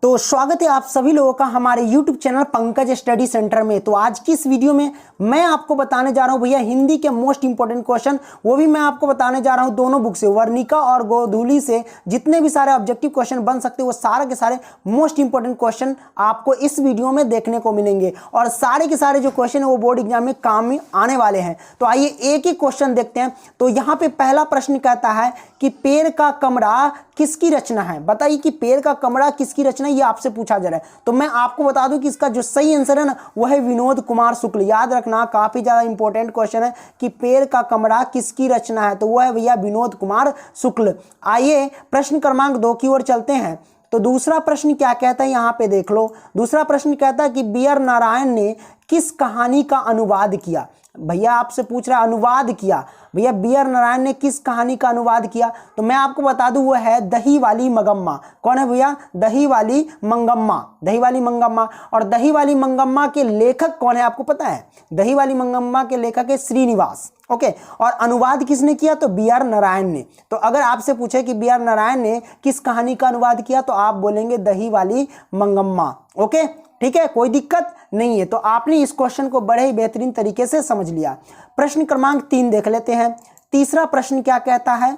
तो स्वागत है आप सभी लोगों का हमारे YouTube channel Pankaj study centre में। तो आज की इस वीडियो में मैं आपको बताने जा रहा हूं भैया हिंदी के मोस्ट इंपोर्टेंट क्वेश्चन, वो भी मैं आपको बताने जा रहा हूं दोनों बुक से, वर्णिका और गोधूली से। जितने भी सारे ऑब्जेक्टिव क्वेश्चन बन सकते हैं वो सारे के सारे मोस्ट इंपोर्टेंट क्वेश्चन आपको इस वीडियो में देखने को मिलेंगे और सारे के सारे जो क्वेश्चन है वो बोर्ड एग्जाम में काम में आने वाले हैं। तो आइए एक ही क्वेश्चन देखते हैं। तो यहाँ पे पहला प्रश्न कहता है कि पेड़ का कमरा किसकी रचना है। बताइए कि पेड़ का कमरा किसकी रचना है, ये आपसे पूछा जा रहा है। तो मैं आपको बता दूं कि इसका जो सही आंसर है ना वो है विनोद कुमार शुक्ल। याद रखना, काफी ज्यादा इंपॉर्टेंट क्वेश्चन है कि पेड़ का कमरा किसकी रचना है, तो वो है भैया विनोद कुमार शुक्ल। आइए प्रश्न क्रमांक 2 की ओर चलते हैं। तो दूसरा प्रश्न क्या कहता है, यहां पे देख लो। दूसरा प्रश्न कहता है कि बी.आर. नारायण ने किस कहानी का अनुवाद किया। भैया आपसे पूछ रहा है अनुवाद किया, भैया बी.आर. नारायण ने किस कहानी का अनुवाद किया। तो मैं आपको बता दूं वो है दही वाली मंगम्मा। कौन है भैया? दही वाली मंगम्मा। दही वाली मंगम्मा। और दही वाली मंगम्मा के लेखक कौन है आपको पता है? दही वाली मंगम्मा के लेखक है श्रीनिवास। ओके, और अनुवाद किसने किया? तो बी.आर. नारायण ने। तो अगर आपसे पूछे कि बी.आर. नारायण ने किस कहानी का अनुवाद किया तो आप बोलेंगे दही वाली मंगम्मा। ओके, ठीक है, कोई दिक्कत नहीं है। तो आपने इस क्वेश्चन को बड़े ही बेहतरीन तरीके से समझ लिया। प्रश्न क्रमांक 3 देख लेते हैं। तीसरा प्रश्न क्या कहता है,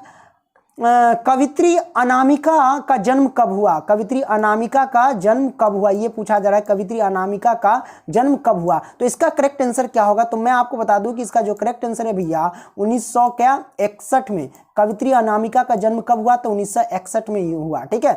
कवित्री अनामिका का जन्म कब हुआ। कवित्री अनामिका का जन्म कब हुआ, ये पूछा जा रहा है। कवित्री अनामिका का जन्म कब हुआ, तो इसका करेक्ट आंसर क्या होगा। तो मैं आपको बता दूं कि इसका जो करेक्ट आंसर है भैया 1961 में। कवित्री अनामिका का जन्म कब हुआ, तो 1961 में ही हुआ। ठीक है।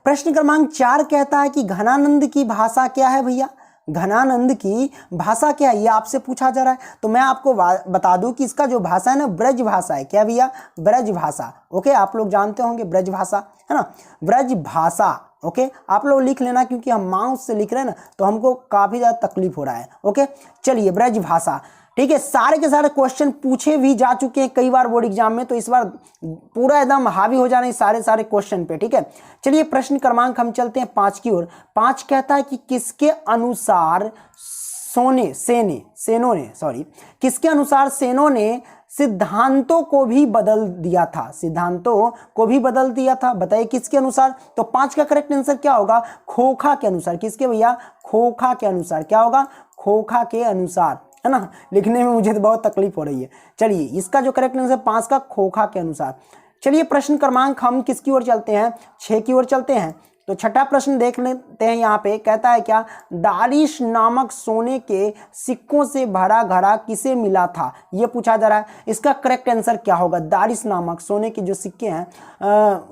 प्रश्न क्रमांक 4 कहता है कि घनानंद की भाषा क्या है भैया। घनानंद की भाषा क्या है, ये आपसे पूछा जा रहा है। तो मैं आपको बता दूं कि इसका जो भाषा है ना ब्रज भाषा है। क्या भैया? ब्रज भाषा। ओके, आप लोग जानते होंगे ब्रज भाषा है ना, ब्रज भाषा। ओके, आप लोग लिख लेना क्योंकि हम माउस से लिख रहे हैं ना तो हमको काफी ज्यादा तकलीफ हो रहा है। ओके, चलिए ब्रज भाषा। ठीक है, सारे के सारे क्वेश्चन पूछे भी जा चुके हैं कई बार बोर्ड एग्जाम में, तो इस बार पूरा एकदम हावी हो जाने सारे क्वेश्चन पे। ठीक है, चलिए प्रश्न क्रमांक हम चलते हैं 5 की ओर। 5 कहता है कि किसके अनुसार किसके अनुसार सेनों ने सिद्धांतों को भी बदल दिया था। सिद्धांतों को भी बदल दिया था, बताइए किसके अनुसार। तो 5 का करेक्ट आंसर क्या होगा? खोखा के अनुसार। किसके भैया? खोखा के अनुसार। क्या होगा? खोखा के अनुसार, है ना। लिखने में मुझे तो बहुत तकलीफ हो रही है। चलिए इसका जो करेक्ट आंसर 5 का खोखा के अनुसार। चलिए प्रश्न क्रमांक हम किसकी ओर चलते हैं? 6 की ओर चलते हैं। तो छठा प्रश्न देख लेते हैं। यहाँ पे कहता है क्या, दारिश नामक सोने के सिक्कों से भरा घड़ा किसे मिला था, ये पूछा जा रहा है। इसका करेक्ट आंसर क्या होगा? दारिश नामक सोने के जो सिक्के हैं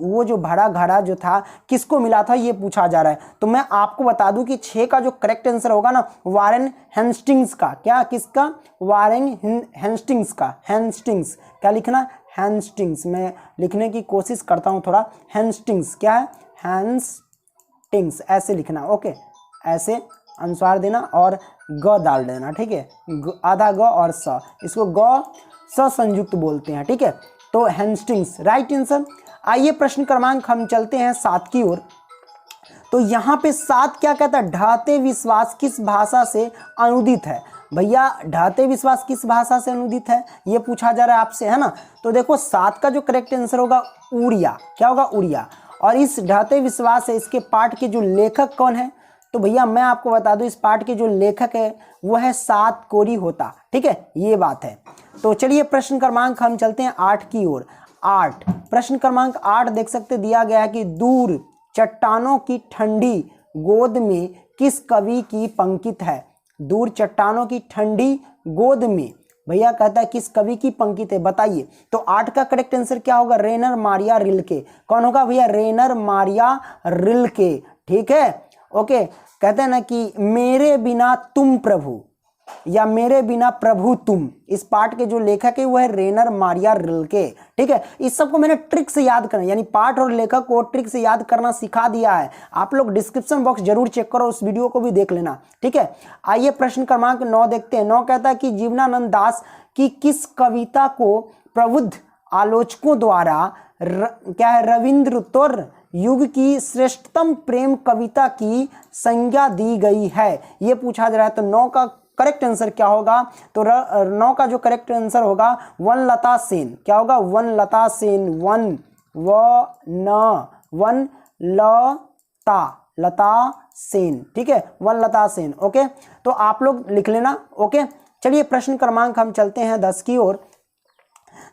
वो जो भरा घड़ा जो था किसको मिला था, ये पूछा जा रहा है। तो मैं आपको बता दूं कि 6 का जो करेक्ट आंसर होगा ना वारेन हेस्टिंग्स का। क्या? किसका? वारेन हेस्टिंग्स का। हेस्टिंग्स क्या लिखना? हेस्टिंग्स। मैं लिखने की कोशिश करता हूं थोड़ा। हेस्टिंग्स क्या है? हेस्टिंग्स ऐसे लिखना। ओके, ऐसे अनुस्वार देना और ग डाल देना। ठीक है, आधा ग और स, इसको ग स संयुक्त बोलते हैं। ठीक है, तो हेस्टिंग्स राइट आंसर। आइए प्रश्न क्रमांक हम चलते हैं 7 की ओर। तो यहाँ पे 7 क्या कहता है, ढाते विश्वास किस भाषा से अनुदित है। भैया ढाते विश्वास किस भाषा से अनुदित है, ये पूछा जा रहा है आपसे, है ना। तो देखो 7 का जो करेक्ट आंसर होगा उड़िया। क्या होगा? उड़िया। और इस ढाते विश्वास है, इसके पाठ के जो लेखक कौन है, तो भैया मैं आपको बता दूं इस पाठ के जो लेखक है वो है सात कोरी होता। ठीक है, ये बात है। तो चलिए प्रश्न क्रमांक हम चलते हैं 8 की ओर। 8 प्रश्न क्रमांक 8 देख सकते दिया गया है कि दूर चट्टानों की ठंडी गोद में किस कवि की पंक्ति है। दूर चट्टानों की ठंडी गोद में भैया कहता है किस कवि की पंक्ति है, बताइए। तो 8 का करेक्ट आंसर क्या होगा? रेनर मारिया रिल्के। कौन होगा भैया? रेनर मारिया रिल्के। ठीक है, ओके। कहते हैं ना कि मेरे बिना तुम प्रभु या मेरे बिना प्रभु तुम, इस पाठ के जो लेखक है वो है रेनर मारिया रिल्के। ठीक है, इस सबको मैंने ट्रिक से याद करना, यानी पाठ और लेखक को ट्रिक से याद करना सिखा दिया है। आप लोग डिस्क्रिप्शन बॉक्स जरूर चेक करो, उस वीडियो को भी देख लेना। ठीक है, आइए प्रश्न क्रमांक 9 देखते हैं। 9 कहता है कि जीवनानंद दास की किस कविता को प्रबुद्ध आलोचकों द्वारा क्या है रविंद्रोत्तर युग की श्रेष्ठतम प्रेम कविता की संज्ञा दी गई है, ये पूछा जा रहा है। तो 9 का करेक्ट आंसर क्या होगा? तो 9 का जो करेक्ट आंसर होगा वनलता सेन। क्या होगा? वनलता सेन। वन व न वन ल लता सेन, ठीक है, वनलता सेन। ओके, तो आप लोग लिख लेना। ओके, चलिए प्रश्न क्रमांक हम चलते हैं 10 की ओर।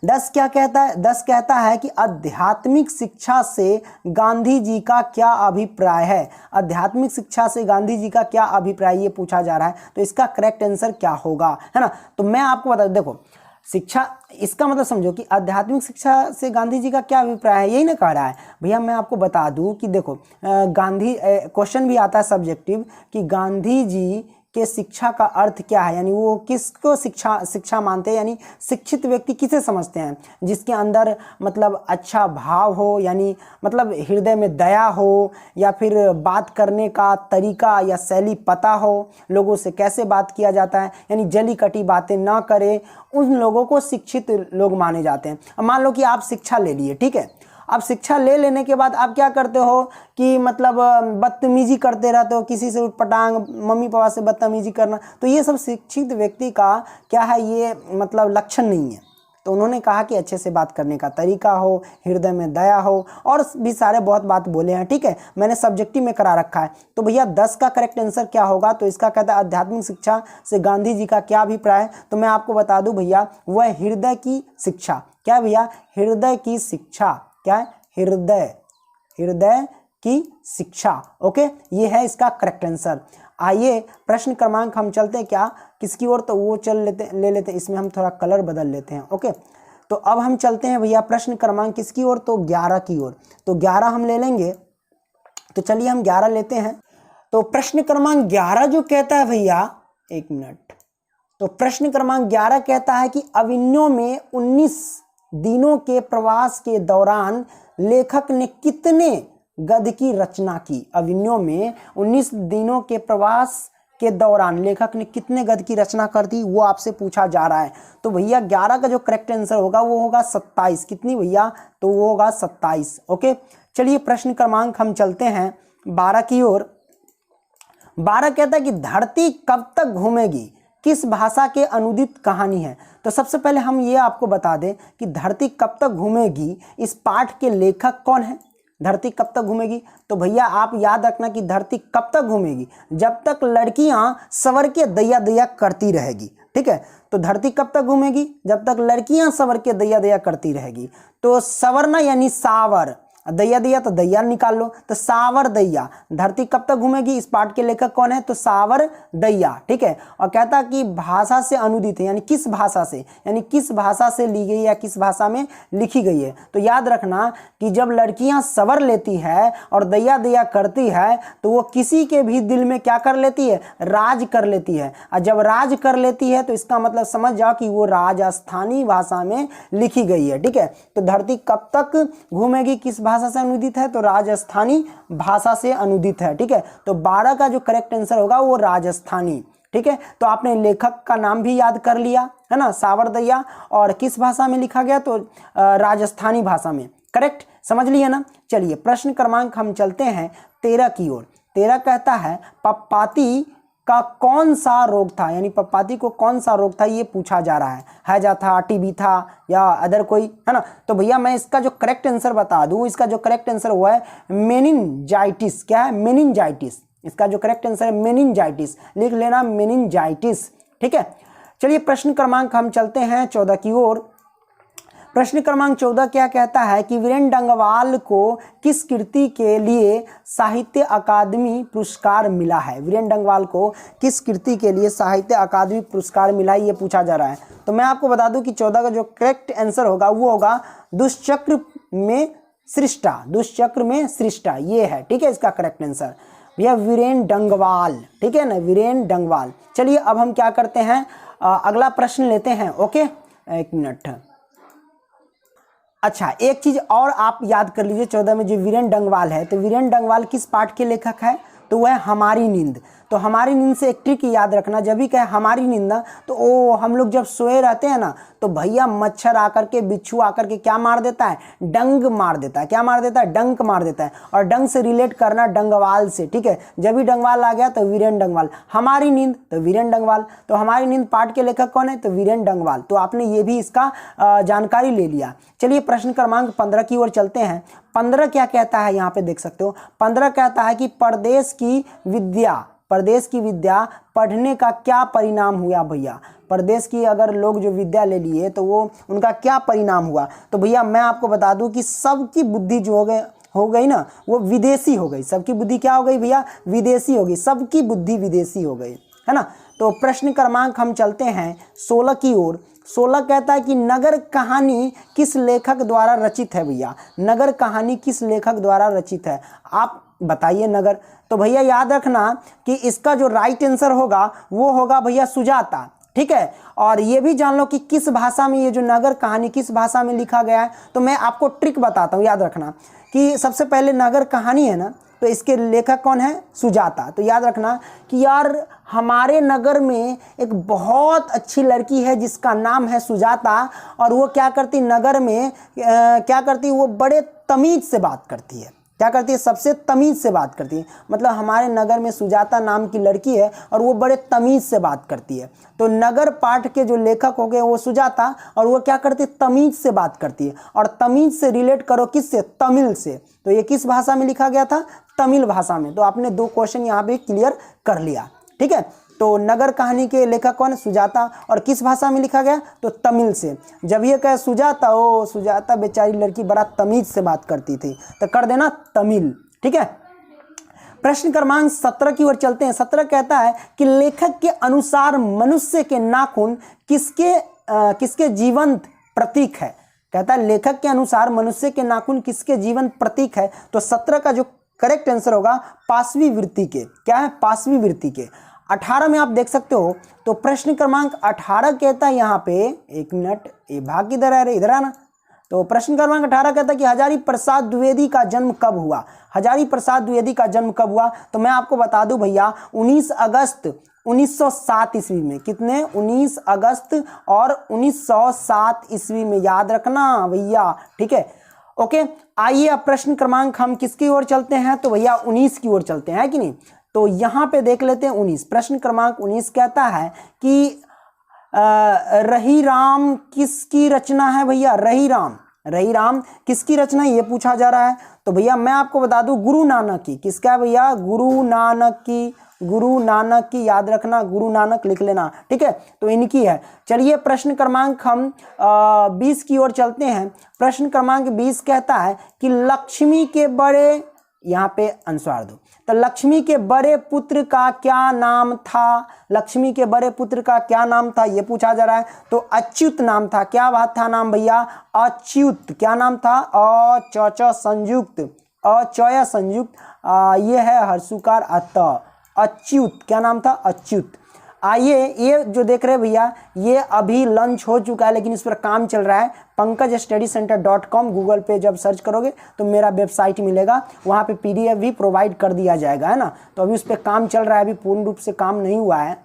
10 क्या कहता है? 10 कहता है कि आध्यात्मिक शिक्षा से गांधी जी का क्या अभिप्राय है। आध्यात्मिक शिक्षा से गांधी जी का क्या अभिप्राय, ये पूछा जा रहा है। तो इसका करेक्ट आंसर क्या होगा, है ना। तो मैं आपको बता, देखो शिक्षा, इसका मतलब समझो कि आध्यात्मिक शिक्षा से गांधी जी का क्या अभिप्राय है, यही ना कह रहा है भैया। मैं आपको बता दूं कि देखो गांधी, क्वेश्चन भी आता है सब्जेक्टिव कि गांधी जी के शिक्षा का अर्थ क्या है, यानी वो किसको शिक्षा मानते हैं, यानी शिक्षित व्यक्ति किसे समझते हैं, जिसके अंदर मतलब अच्छा भाव हो, यानी मतलब हृदय में दया हो, या फिर बात करने का तरीका या शैली पता हो, लोगों से कैसे बात किया जाता है, यानी जली कटी बातें ना करे, उन लोगों को शिक्षित लोग माने जाते हैं। अब मान लो कि आप शिक्षा ले लिए, ठीक है, अब शिक्षा ले लेने के बाद आप क्या करते हो कि मतलब बदतमीजी करते रहते हो, किसी से उटपटांग, मम्मी पापा से बदतमीजी करना, तो ये सब शिक्षित व्यक्ति का क्या है, ये मतलब लक्षण नहीं है। तो उन्होंने कहा कि अच्छे से बात करने का तरीका हो, हृदय में दया हो, और भी सारे बहुत बात बोले हैं, ठीक है, मैंने सब्जेक्टिव में करा रखा है। तो भैया 10 का करेक्ट आंसर क्या होगा? तो इसका कहता है आध्यात्मिक शिक्षा से गांधी जी का क्या अभिप्राय है। तो मैं आपको बता दूं भैया, वह हृदय की शिक्षा, क्या भैया, हृदय की शिक्षा, क्या है, हृदय की शिक्षा। ओके, ये है इसका करेक्ट आंसर। आइए प्रश्न क्रमांक हम चलते हैं क्या किसकी ओर, तो वो ले लेते हैं, इसमें हम थोड़ा कलर बदल लेते हैं। ओके, तो अब हम चलते हैं भैया प्रश्न क्रमांक किसकी ओर, तो 11 की ओर। तो 11 हम ले लेंगे, तो चलिए हम 11 लेते हैं। तो प्रश्न क्रमांक 11 जो कहता है भैया, एक मिनट, तो प्रश्न क्रमांक 11 कहता है कि अविन्यो में 19 दिनों के प्रवास के दौरान लेखक ने कितने गद्य की रचना की। अविन्यो में 19 दिनों के प्रवास के दौरान लेखक ने कितने गद्य की रचना कर दी, वो आपसे पूछा जा रहा है। तो भैया 11 का जो करेक्ट आंसर होगा वो होगा 27। कितनी भैया? तो वो होगा 27। ओके, चलिए प्रश्न क्रमांक हम चलते हैं 12 की ओर। 12 कहता है कि धरती कब तक घूमेगी किस भाषा के अनुदित कहानी है। तो सबसे पहले हम ये आपको बता दें कि धरती कब तक घूमेगी, इस पाठ के लेखक कौन है। धरती कब तक घूमेगी, तो भैया आप याद रखना कि धरती कब तक घूमेगी, जब तक लड़कियां सवर के दैया दैया करती रहेगी, ठीक है। तो धरती कब तक घूमेगी, जब तक लड़कियां सवर के दैया दैया करती रहेगी। तो सवरना यानी सावर, दैया दैया तो दैया निकाल लो, तो सावर दैया, धरती कब तक घूमेगी, इस पाठ के लेखक कौन है, तो सावर दैया, ठीक है। और कहता कि भाषा से अनुदित है, यानी किस भाषा से, यानी किस भाषा से ली गई या किस भाषा में लिखी गई है। तो याद रखना कि जब लड़कियां सवर लेती है और दैया दैया करती है तो वो किसी के भी दिल में क्या कर लेती है, राज कर लेती है। और जब राज कर लेती है तो इसका मतलब समझ जाओ कि वो राजस्थानी भाषा में लिखी गई है, ठीक है। तो धरती कब तक घूमेगी किस भाषा से अनुदित है, तो राजस्थानी भाषा से अनुदित है, ठीक है। तो 12 का जो करेक्ट आंसर होगा वो राजस्थानी, ठीक है। तो आपने लेखक का नाम भी याद कर लिया है ना, सावर दैया, और किस भाषा में लिखा गया, तो राजस्थानी भाषा में, करेक्ट, समझ लिया ना। चलिए प्रश्न क्रमांक हम चलते हैं 13 की ओर। 13 कहता है पप्पाती का कौन सा रोग था, यानी पप्पाती को कौन सा रोग था, ये पूछा जा रहा है। हैजा था, टीबी था, या अदर कोई, है ना। तो भैया मैं इसका जो करेक्ट आंसर बता दूं, इसका जो करेक्ट आंसर हुआ है मेनिनजाइटिस। क्या है, मेनिनजाइटिस। इसका जो करेक्ट आंसर है मेनिनजाइटिस, लिख लेना मेनिनजाइटिस, ठीक है। चलिए प्रश्न क्रमांक हम चलते हैं 14 की ओर। प्रश्न क्रमांक 14 क्या कहता है कि वीरेन डंगवाल को किस कृति के लिए साहित्य अकादमी पुरस्कार मिला है। वीरेन डंगवाल को किस कृति के लिए साहित्य अकादमी पुरस्कार मिला है, ये पूछा जा रहा है। तो मैं आपको बता दूं कि 14 का जो करेक्ट आंसर होगा वो होगा दुष्चक्र में सृष्टा। दुष्चक्र में सृष्टा, ये है, ठीक है, इसका करेक्ट आंसर भैया वीरेन डंगवाल, ठीक है ना, वीरेन डंगवाल। चलिए अब हम क्या करते हैं, अगला प्रश्न लेते हैं। ओके, एक मिनट। अच्छा, एक चीज और आप याद कर लीजिए, 14 में जो वीरेन डंगवाल है, तो वीरेन डंगवाल किस पाठ के लेखक है, तो वह हमारी नींद। तो हमारी नींद से एक ट्रिक याद रखना, जब भी कहे हमारी नींद ना, तो ओ हम लोग जब सोए रहते हैं ना, तो भैया मच्छर आकर के, बिच्छू आकर के क्या मार देता है, डंग मार देता है। क्या मार देता है, डंक मार देता है। और डंग से रिलेट करना डंगवाल से, ठीक है। जब भी डंगवाल आ गया तो वीरेन डंगवाल, हमारी नींद तो वीरेन डंगवाल। तो हमारी नींद पाठ के लेखक कौन है, तो वीरेन डंगवाल। तो आपने ये भी इसका जानकारी ले लिया। चलिए प्रश्न क्रमांक 15 की ओर चलते हैं। 15 क्या कहता है, यहाँ पे देख सकते हो 15 कहता है कि परदेश की विद्या पढ़ने का क्या परिणाम हुआ भैया। परदेश की अगर लोग जो विद्या ले लिए तो वो उनका क्या परिणाम हुआ। तो भैया मैं आपको बता दूं कि सबकी बुद्धि जो हो गई ना वो विदेशी हो गई। सबकी बुद्धि क्या हो गई भैया, विदेशी हो गई। सबकी बुद्धि विदेशी हो गई, है ना। तो प्रश्न क्रमांक हम चलते हैं 16 की ओर। 16 कहता है कि नगर कहानी किस लेखक द्वारा रचित है भैया। नगर कहानी किस लेखक द्वारा रचित है, आप बताइए नगर। तो भैया याद रखना कि इसका जो राइट आंसर होगा वो होगा भैया सुजाता, ठीक है। और ये भी जान लो कि किस भाषा में ये जो नगर कहानी किस भाषा में लिखा गया है। तो मैं आपको ट्रिक बताता हूँ, याद रखना कि सबसे पहले नगर कहानी है ना, तो इसके लेखक कौन है, सुजाता। तो याद रखना कि यार हमारे नगर में एक बहुत अच्छी लड़की है जिसका नाम है सुजाता, और वो क्या करती नगर में क्या करती, वो बड़े तमीज से बात करती है। क्या करती है, सबसे तमीज से बात करती है। मतलब हमारे नगर में सुजाता नाम की लड़की है और वो बड़े तमीज से बात करती है। तो नगर पाठ के जो लेखक हो गए वो सुजाता, और वो क्या करती है, तमीज से बात करती है। और तमीज से रिलेट करो किससे, तमिल से। तो ये किस भाषा में लिखा गया था, तमिल भाषा में। तो आपने 2 क्वेश्चन यहाँ पे क्लियर कर लिया, ठीक है। तो नगर कहानी के लेखक कौन, सुजाता, और किस भाषा में लिखा गया, तो तमिल से। जब ये कहे सुजाता, ओ सुजाता बेचारी लड़की बड़ा तमीज से बात करती थी, तो कर देना तमिल, ठीक है। प्रश्न क्रमांक 17 की ओर चलते हैं। 17 कहता है कि लेखक के अनुसार मनुष्य के नाखून किसके जीवंत प्रतीक है। कहता है लेखक के अनुसार मनुष्य के नाखून किसके जीवंत प्रतीक है। तो 17 का जो करेक्ट आंसर होगा पांचवी वृत्ति के, क्या है, पांचवी वृत्ति के। 18 में आप देख सकते हो। तो प्रश्न क्रमांक 18 कहता है यहाँ पे, एक मिनट, ये भाग किधर है रे, इधर आना। तो प्रश्न क्रमांक 18 कहता है कि हजारी प्रसाद द्विवेदी का जन्म कब हुआ। हजारी प्रसाद द्विवेदी का जन्म कब हुआ। तो मैं आपको बता दूं भैया 19 अगस्त 1907 ईस्वी में। कितने, 19 अगस्त और 1907 ईस्वी में, याद रखना भैया, ठीक है। ओके, आइए अब प्रश्न क्रमांक हम किसकी ओर चलते हैं, तो भैया 19 की ओर चलते हैं, है कि नहीं। तो यहां पे देख लेते हैं 19। प्रश्न क्रमांक 19 कहता है कि रही राम किसकी रचना है भैया। रही राम किसकी रचना है, ये पूछा जा रहा है। तो भैया मैं आपको बता दूं गुरु नानक की। किसका है भैया, गुरु नानक की, याद रखना, गुरु नानक लिख लेना, ठीक है। तो इनकी है। चलिए प्रश्न क्रमांक हम 20 की ओर चलते हैं। प्रश्न क्रमांक 20 कहता है कि लक्ष्मी के बड़े, यहाँ पे अनुस्वार दो, तो लक्ष्मी के बड़े पुत्र का क्या नाम था। लक्ष्मी के बड़े पुत्र का क्या नाम था, ये पूछा जा रहा है। तो अच्युत नाम था। क्या बात था नाम भैया, अच्युत। क्या नाम था, अ संयुक्त, अचय संयुक्त, ये है हर्षुकार अत, अच्युत। क्या नाम था, अच्युत। आइए ये जो देख रहे हैं भैया, ये अभी लंच हो चुका है लेकिन इस पर काम चल रहा है। pankajstudycenter.com गूगल पे जब सर्च करोगे तो मेरा वेबसाइट मिलेगा, वहाँ पे PDF भी प्रोवाइड कर दिया जाएगा, है ना। तो अभी उस पर काम चल रहा है, अभी पूर्ण रूप से काम नहीं हुआ है,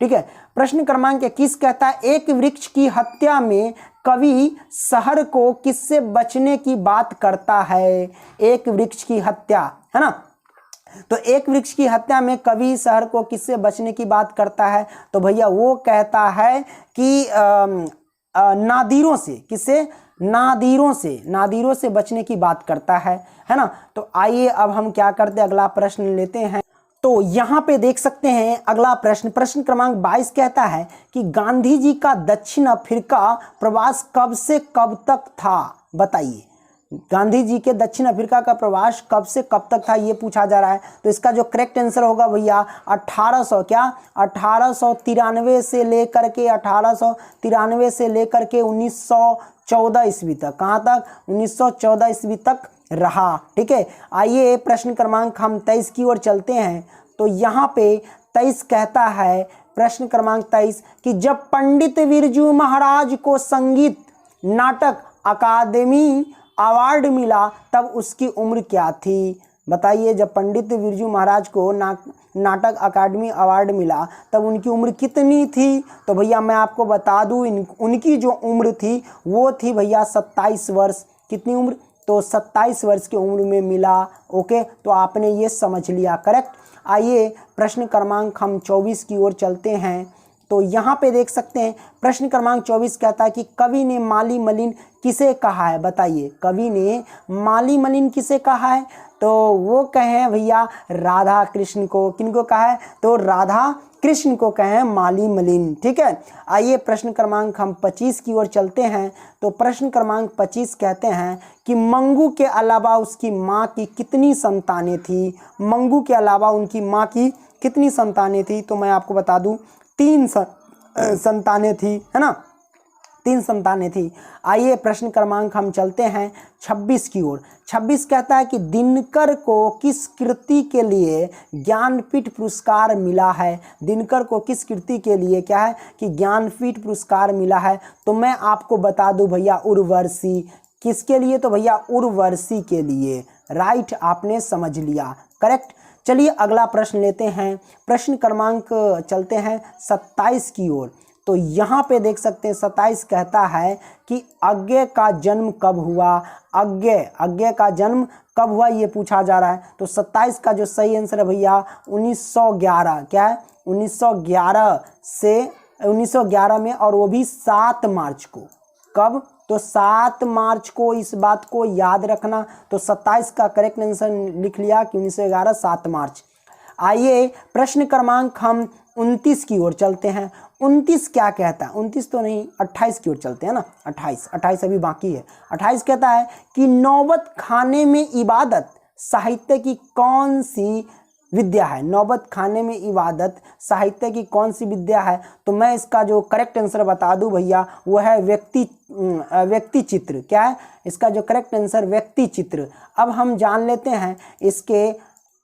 ठीक है। प्रश्न क्रमांक 21 कहता है एक वृक्ष की हत्या में कवि शहर को किससे बचने की बात करता है। एक वृक्ष की हत्या, है ना। तो एक वृक्ष की हत्या में कवि शहर को किससे बचने की बात करता है। तो भैया वो कहता है कि नादिरों से, किससे, नादिरों से बचने की बात करता है ना। तो आइए अब हम क्या करते हैं, अगला प्रश्न लेते हैं। तो यहाँ पे देख सकते हैं अगला प्रश्न, प्रश्न क्रमांक 22 कहता है कि गांधी जी का दक्षिण अफ्रीका प्रवास कब से कब तक था। बताइए गांधी जी के दक्षिण अफ्रीका का प्रवास कब से कब तक था, ये पूछा जा रहा है। तो इसका जो करेक्ट आंसर होगा भैया 1893 से लेकर के 1914 ईस्वी तक। कहाँ तक, 1914 ईस्वी तक रहा, ठीक है। आइए प्रश्न क्रमांक हम 23 की ओर चलते हैं। तो यहाँ पे 23 कहता है, प्रश्न क्रमांक 23 कि जब पंडित बिरजू महाराज को संगीत नाटक अकादमी अवार्ड मिला तब उसकी उम्र क्या थी। बताइए जब पंडित बिरजू महाराज को नाटक अकादमी अवार्ड मिला तब उनकी उम्र कितनी थी। तो भैया मैं आपको बता दूं उनकी जो उम्र थी वो थी भैया 27 वर्ष। कितनी उम्र, तो 27 वर्ष की उम्र में मिला। ओके, तो आपने ये समझ लिया, करेक्ट। आइए प्रश्न क्रमांक हम 24 की ओर चलते हैं। तो यहाँ पे देख सकते हैं प्रश्न क्रमांक 24 कहता है कि कवि ने माली मलिन किसे कहा है, बताइए कवि ने माली मलिन किसे कहा है, तो वो कहे भैया राधा कृष्ण को। किनको कहा है, तो राधा कृष्ण को कहें माली मलिन। ठीक है, आइए प्रश्न क्रमांक हम 25 की ओर चलते हैं। तो प्रश्न क्रमांक 25 कहते हैं कि मंगू के अलावा उसकी माँ की कितनी संतानें थी, मंगू के अलावा उनकी माँ की कितनी संतानें थी, तो मैं आपको बता दूं 3 संतानें थी, है ना, 3 संतानें थी। आइए प्रश्न क्रमांक हम चलते हैं 26 की ओर। 26 कहता है कि दिनकर को किस कृति के लिए ज्ञानपीठ पुरस्कार मिला है, दिनकर को किस कृति के लिए क्या है कि ज्ञानपीठ पुरस्कार मिला है, तो मैं आपको बता दूं भैया उर्वशी। किसके लिए, तो भैया उर्वशी के लिए। राइट, आपने समझ लिया, करेक्ट। चलिए अगला प्रश्न लेते हैं, प्रश्न क्रमांक चलते हैं 27 की ओर। तो यहाँ पे देख सकते हैं 27 कहता है कि अज्ञे का जन्म कब हुआ, अज्ञे का जन्म कब हुआ ये पूछा जा रहा है। तो 27 का जो सही आंसर है भैया 1911, क्या है 1911 से 1911 में, और वो भी 7 मार्च को। कब, तो 7 मार्च को, इस बात को याद रखना। तो 27 का करेक्ट आंसर लिख लिया कि 1911 7 मार्च। आइए प्रश्न क्रमांक हम 29 की ओर चलते हैं। 29 क्या कहता है, 29 तो नहीं 28 की ओर चलते हैं ना, 28 अभी बाकी है। 28 कहता है कि नौबत खाने में इबादत साहित्य की कौन सी विद्या है, नौबत खाने में इबादत साहित्य की कौन सी विद्या है, तो मैं इसका जो करेक्ट आंसर बता दूं भैया वो है व्यक्ति चित्र। क्या है इसका जो करेक्ट आंसर, व्यक्ति चित्र। अब हम जान लेते हैं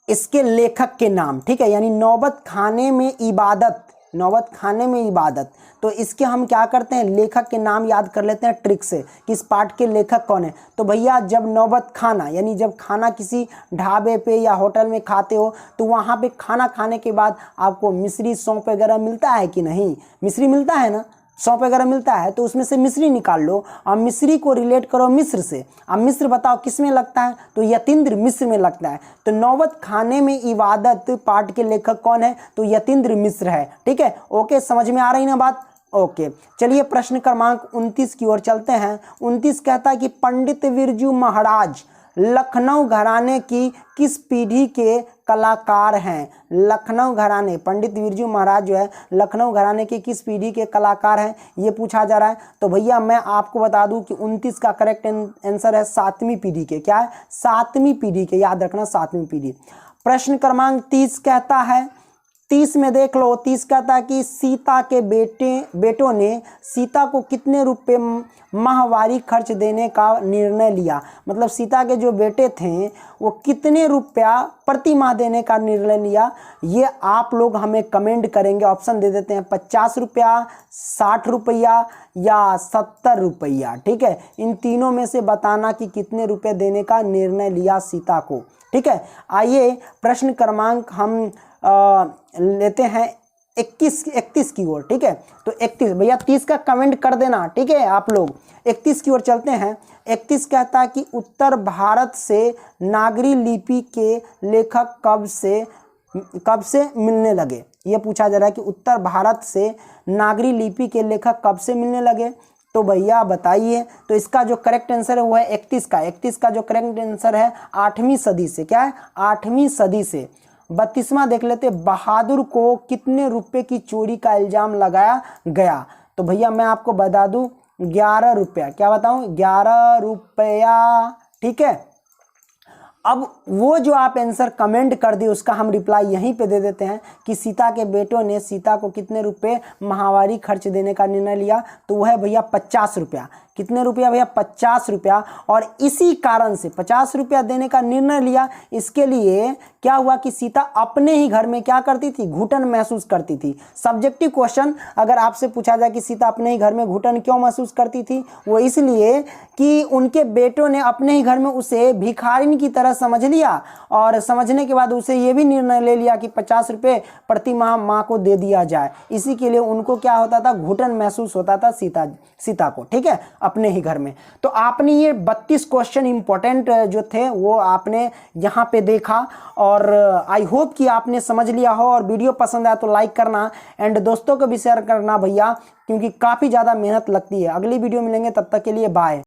इसके लेखक के नाम। ठीक है, यानी नौबत खाने में इबादत, नौबत खाने में इबादत, तो इसके हम क्या करते हैं, लेखक के नाम याद कर लेते हैं ट्रिक से, किस पार्ट के लेखक कौन है। तो भैया जब नौबत खाना, यानी जब खाना किसी ढाबे पे या होटल में खाते हो, तो वहाँ पे खाना खाने के बाद आपको मिश्री सौंफ वगैरह मिलता है कि नहीं, मिश्री मिलता है ना, सौंफ वगैरह मिलता है, तो उसमें से मिश्री निकाल लो और मिश्री को रिलेट करो मिस्र से। अब मिस्र बताओ किस में लगता है, तो यतीन्द्र मिस्र में लगता है। तो नौबत खाने में इबादत पाठ के लेखक कौन है, तो यतीन्द्र मिस्र है। ठीक है, ओके, समझ में आ रही ना बात, ओके। चलिए प्रश्न क्रमांक 29 की ओर चलते हैं। 29 कहता है कि पंडित बिरजू महाराज लखनऊ घराने की किस पीढ़ी के कलाकार हैं, लखनऊ घराने, पंडित बिरजू महाराज जो है लखनऊ घराने के किस पीढ़ी के कलाकार हैं, ये पूछा जा रहा है। तो भैया मैं आपको बता दूं कि 29 का करेक्ट आंसर है 7वीं पीढ़ी के। क्या है, 7वीं पीढ़ी के, याद रखना 7वीं पीढ़ी। प्रश्न क्रमांक 30 कहता है, 30 में देख लो, 30 कहता है कि सीता के बेटों ने सीता को कितने रुपए माहवारी खर्च देने का निर्णय लिया, मतलब सीता के जो बेटे थे वो कितने रुपया प्रति माह देने का निर्णय लिया, ये आप लोग हमें कमेंट करेंगे। ऑप्शन दे देते हैं 50 रुपया, 60 रुपया या 70 रुपया। ठीक है, इन तीनों में से बताना कि कितने रुपए देने का निर्णय लिया सीता को। ठीक है, आइए प्रश्न क्रमांक हम लेते हैं 31 की ओर। ठीक है, तो 31 भैया 30 का कमेंट कर देना, ठीक है आप लोग। 31 की ओर चलते हैं। 31 कहता है कि उत्तर भारत से नागरी लिपि के लेखक कब से मिलने लगे, ये पूछा जा रहा है कि उत्तर भारत से नागरी लिपि के लेखक कब से मिलने लगे, तो भैया बताइए। तो इसका जो करेक्ट आंसर है वो है 31 का जो करेक्ट आंसर है 8वीं सदी से। क्या है, 8वीं सदी से। 32वां देख लेते, बहादुर को कितने रुपए की चोरी का इल्जाम लगाया गया, तो भैया मैं आपको बता दूं 11 रुपया। क्या बताऊं, 11 रुपया। ठीक है, अब वो जो आप आंसर कमेंट कर दिए उसका हम रिप्लाई यहीं पे दे देते हैं कि सीता के बेटों ने सीता को कितने रुपए माहवारी खर्च देने का निर्णय लिया, तो वह है भैया 50 रुपया। कितने रुपया भैया, 50 रुपया। और इसी कारण से 50 रुपया देने का निर्णय लिया, इसके लिए क्या हुआ कि सीता अपने ही घर में क्या करती थी, घुटन महसूस करती थी। सब्जेक्टिव क्वेश्चन अगर आपसे पूछा जाए कि सीता अपने ही घर में घुटन क्यों महसूस करती थी, वो इसलिए कि उनके बेटों ने अपने ही घर में उसे भिखारिन की तरह समझ लिया और समझने के बाद उसे ये भी निर्णय ले लिया कि 50 रुपये प्रति माह माँ को दे दिया जाए। इसी के लिए उनको क्या होता था, घुटन महसूस होता था सीता को, ठीक है, अपने ही घर में। तो आपने ये 32 क्वेश्चन इंपॉर्टेंट जो थे वो आपने यहाँ पे देखा और आई होप कि आपने समझ लिया हो। और वीडियो पसंद आया तो लाइक करना एंड दोस्तों को भी शेयर करना भैया, क्योंकि काफ़ी ज़्यादा मेहनत लगती है। अगली वीडियो मिलेंगे, तब तक के लिए बाय।